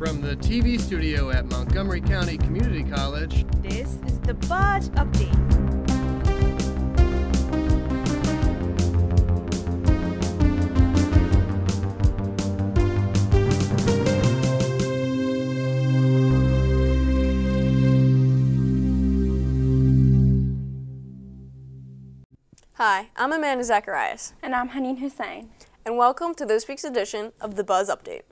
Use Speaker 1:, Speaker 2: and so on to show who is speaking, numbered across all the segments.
Speaker 1: From the TV studio at Montgomery County Community College,
Speaker 2: this is the Buzz Update.
Speaker 3: Hi, I'm Amanda Zacharias.
Speaker 4: And I'm Haneen Hussain.
Speaker 3: And welcome to this week's edition of the Buzz Update.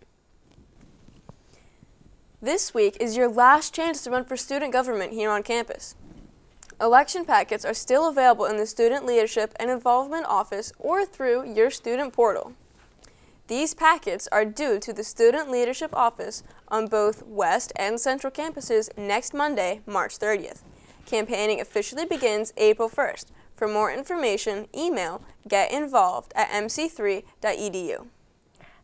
Speaker 3: This week is your last chance to run for student government here on campus. Election packets are still available in the Student Leadership and Involvement Office or through your student portal. These packets are due to the Student Leadership Office on both West and Central campuses next Monday, March 30th. Campaigning officially begins April 1st. For more information, email getinvolved@mc3.edu.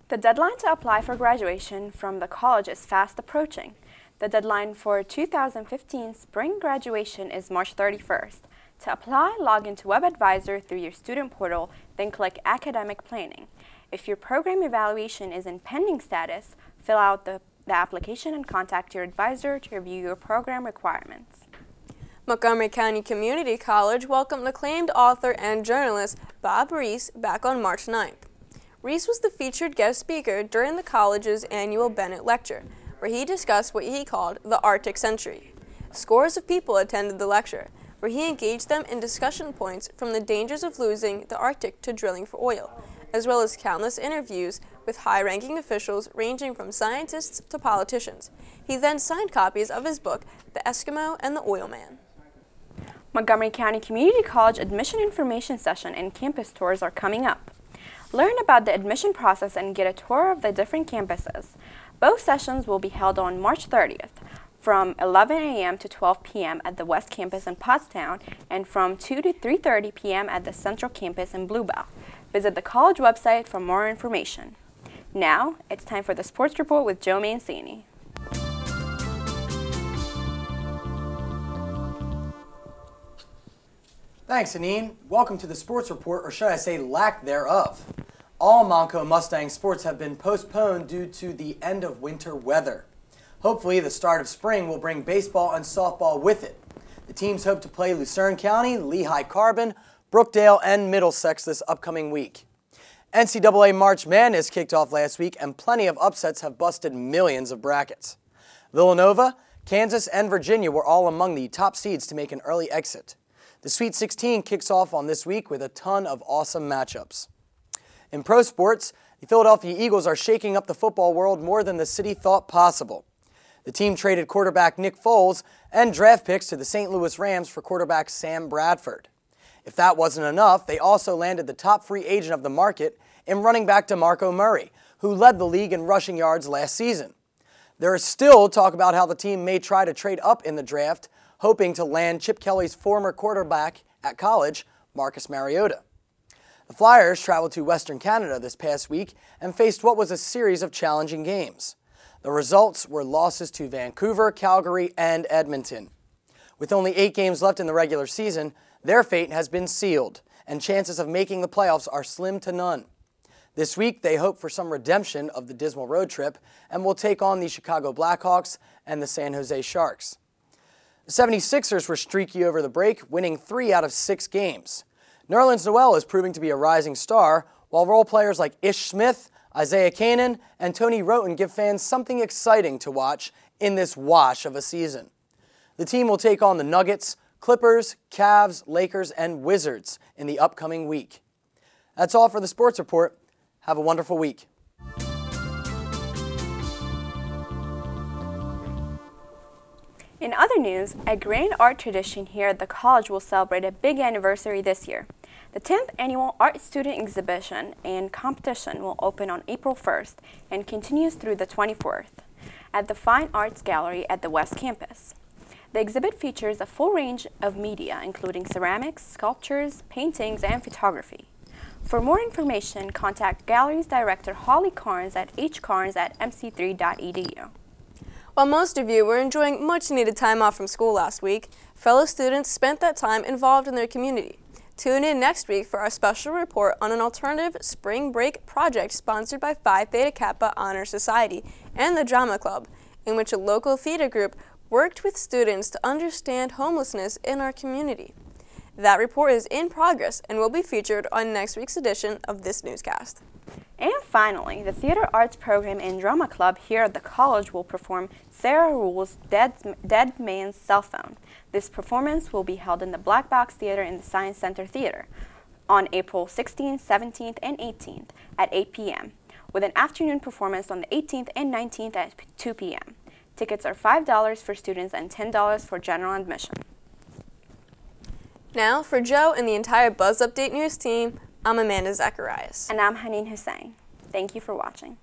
Speaker 4: The deadline to apply for graduation from the college is fast approaching. The deadline for 2015 spring graduation is March 31st. To apply, log into WebAdvisor through your student portal, then click Academic Planning. If your program evaluation is in pending status, fill out the application and contact your advisor to review your program requirements.
Speaker 3: Montgomery County Community College welcomed acclaimed author and journalist Bob Reese back on March 9th. Reese was the featured guest speaker during the college's annual Bennett Lecture, where he discussed what he called the Arctic Century. Scores of people attended the lecture, where he engaged them in discussion points from the dangers of losing the Arctic to drilling for oil, as well as countless interviews with high-ranking officials ranging from scientists to politicians. He then signed copies of his book, The Eskimo and the Oil Man.
Speaker 4: Montgomery County Community College admission information session and campus tours are coming up. Learn about the admission process and get a tour of the different campuses. Both sessions will be held on March 30th from 11 a.m. to 12 p.m. at the West Campus in Pottstown and from 2 to 3:30 p.m. at the Central Campus in Bluebell. Visit the college website for more information. Now, it's time for the Sports Report with Joe Mancini.
Speaker 5: Thanks, Haneen. Welcome to the Sports Report, or should I say lack thereof. All Monco Mustang sports have been postponed due to the end of winter weather. Hopefully, the start of spring will bring baseball and softball with it. The teams hope to play Lucerne County, Lehigh-Carbon, Brookdale, and Middlesex this upcoming week. NCAA March Madness kicked off last week, and plenty of upsets have busted millions of brackets. Villanova, Kansas, and Virginia were all among the top seeds to make an early exit. The Sweet 16 kicks off on this week with a ton of awesome matchups. In pro sports, the Philadelphia Eagles are shaking up the football world more than the city thought possible. The team traded quarterback Nick Foles and draft picks to the St. Louis Rams for quarterback Sam Bradford. If that wasn't enough, they also landed the top free agent of the market in running back DeMarco Murray, who led the league in rushing yards last season. There is still talk about how the team may try to trade up in the draft, hoping to land Chip Kelly's former quarterback at college, Marcus Mariota. The Flyers traveled to Western Canada this past week and faced what was a series of challenging games. The results were losses to Vancouver, Calgary, and Edmonton. With only 8 games left in the regular season, their fate has been sealed, and chances of making the playoffs are slim to none. This week, they hope for some redemption of the dismal road trip and will take on the Chicago Blackhawks and the San Jose Sharks. The 76ers were streaky over the break, winning 3 out of 6 games. Nerlens Noel is proving to be a rising star, while role players like Ish Smith, Isaiah Canaan, and Tony Wroten give fans something exciting to watch in this wash of a season. The team will take on the Nuggets, Clippers, Cavs, Lakers, and Wizards in the upcoming week. That's all for the Sports Report. Have a wonderful week.
Speaker 4: In other news, a grand art tradition here at the college will celebrate a big anniversary this year. The 10th annual Art Student Exhibition and Competition will open on April 1st and continues through the 24th at the Fine Arts Gallery at the West Campus. The exhibit features a full range of media, including ceramics, sculptures, paintings, and photography. For more information, contact Galleries Director Holly Carnes at hcarnes@mc3.edu.
Speaker 3: While most of you were enjoying much-needed time off from school last week, fellow students spent that time involved in their community. Tune in next week for our special report on an alternative spring break project sponsored by Phi Theta Kappa Honor Society and the Drama Club, in which a local theater group worked with students to understand homelessness in our community. That report is in progress and will be featured on next week's edition of this newscast.
Speaker 4: And finally, the Theater Arts Program and Drama Club here at the college will perform Sarah Rule's Dead Man's Cell Phone. This performance will be held in the Black Box Theater in the Science Center Theater on April 16th, 17th, and 18th at 8 p.m., with an afternoon performance on the 18th and 19th at 2 p.m. Tickets are $5 for students and $10 for general admission.
Speaker 3: Now, for Joe and the entire Buzz Update News team, I'm Amanda Zacharias.
Speaker 4: And I'm Haneen Hussein. Thank you for watching.